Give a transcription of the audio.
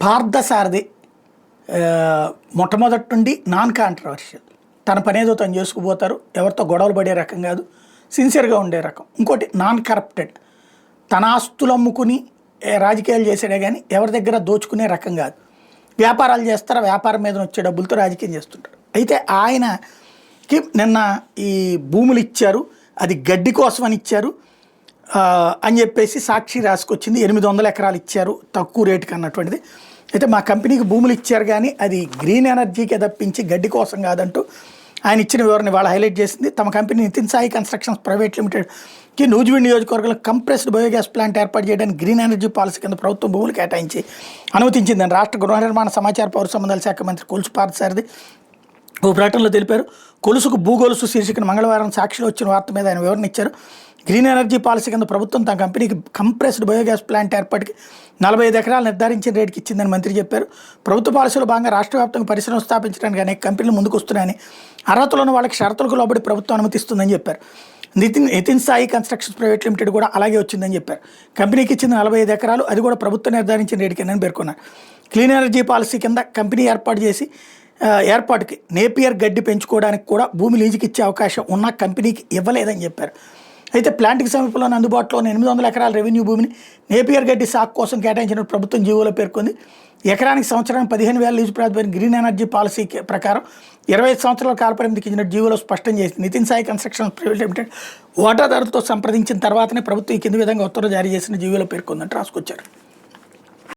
పార్థసారథి మొట్టమొదటి నుండి non controversial. తన పనేదో తను చేసుకుపోతారు, ఎవరితో గొడవలు పడే రకం కాదు, సిన్సియర్గా ఉండే రకం. ఇంకోటి నాన్ కరప్టెడ్, తన ఆస్తులు అమ్ముకుని రాజకీయాలు చేసాడే కానీ ఎవరి దగ్గర దోచుకునే రకం కాదు. వ్యాపారాలు చేస్తారా, వ్యాపారం మీద వచ్చే డబ్బులతో రాజకీయం చేస్తుంటారు. అయితే ఆయనకి నిన్న ఈ భూములు ఇచ్చారు, అది గడ్డి కోసమని ఇచ్చారు అని చెప్పేసి సాక్షి రాసుకొచ్చింది. 800 ఎకరాలు ఇచ్చారు తక్కువ రేటుకి అన్నటువంటిది. అయితే మా కంపెనీకి భూములు ఇచ్చారు కానీ అది గ్రీన్ ఎనర్జీకే తప్పించి గడ్డి కోసం కాదంటూ ఆయన ఇచ్చిన వివరణ ఇవాళ హైలైట్ చేసింది. తమ company Nitin Sai constructions private లిమిటెడ్కి నూజివీడ్ నియోజకవర్గంలో కంప్రెస్డ్ బయోగ్యాస్ ప్లాంట్ ఏర్పాటు చేయడానికి గ్రీన్ ఎనర్జీ పాలసీ కింద ప్రభుత్వం భూములు కేటాయించి అనుమతించిందని రాష్ట్ర గృహ నిర్మాణ సమాచార పౌర సంబంధాల శాఖ మంత్రి కొలుసు పార్థసారథి ఓ ప్రకటనలో తెలిపారు. కొలుసుకు భూగొలుసు శీర్షికన మంగళవారం సాక్షిలో వచ్చిన వార్త మీద ఆయన వివరణ ఇచ్చారు. గ్రీన్ ఎనర్జీ పాలసీ కింద ప్రభుత్వం తన కంపెనీకి కంప్రెస్డ్ బయోగ్యాస్ ప్లాంట్ ఏర్పాటుకి 45 ఎకరాలు నిర్ధారించిన రేటుకి ఇచ్చిందని మంత్రి చెప్పారు. ప్రభుత్వ పాలసీలో భాగంగా రాష్ట్ర వ్యాప్తంగా పరిశ్రమలు స్థాపించడానికి అనేక కంపెనీలు ముందుకు వస్తున్నాయని, అర్హతలు ఉన్న వాళ్ళకి షరతులకు లోబడి ప్రభుత్వం అనుమతిస్తుందని చెప్పారు. Nitin Sai constructions private limited కూడా అలాగే వచ్చిందని చెప్పారు. కంపెనీకి ఇచ్చిన 45 ఎకరాలు అది కూడా ప్రభుత్వం నిర్ధారించిన రేటుకేనని పేర్కొన్నారు. క్లీన్ ఎనర్జీ పాలసీ కింద కంపెనీ ఏర్పాటుకి నేపియర్ గడ్డి పెంచుకోవడానికి కూడా భూమి లీజుకి ఇచ్చే అవకాశం ఉన్న కంపెనీకి ఇవ్వలేదని చెప్పారు. అయితే ప్లాంట్కి సమీపంలోని అందుబాటులో ఉన్న 800 ఎకరాల రెవెన్యూ భూమిని నేపియర్ గడ్డి సాగు కోసం కేటాయించిన ప్రభుత్వం జీవోలో పేర్కొంది. ఎకరానికి సంవత్సరానికి 15,000 లీజు ప్రాతిపదికన గ్రీన్ ఎనర్జీ పాలసీ ప్రకారం 25 సంవత్సరాల కాలపరిమితికి ఇచ్చిన జీవోలో స్పష్టం చేసింది. Nitin Sai construction private limited వాటాదారులతో సంప్రదించిన తర్వాతనే ప్రభుత్వం ఈ కింది విధంగా ఉత్తర్వులు జారీ చేసిన జీవోలో పేర్కొందంటే రాసుకొచ్చారు.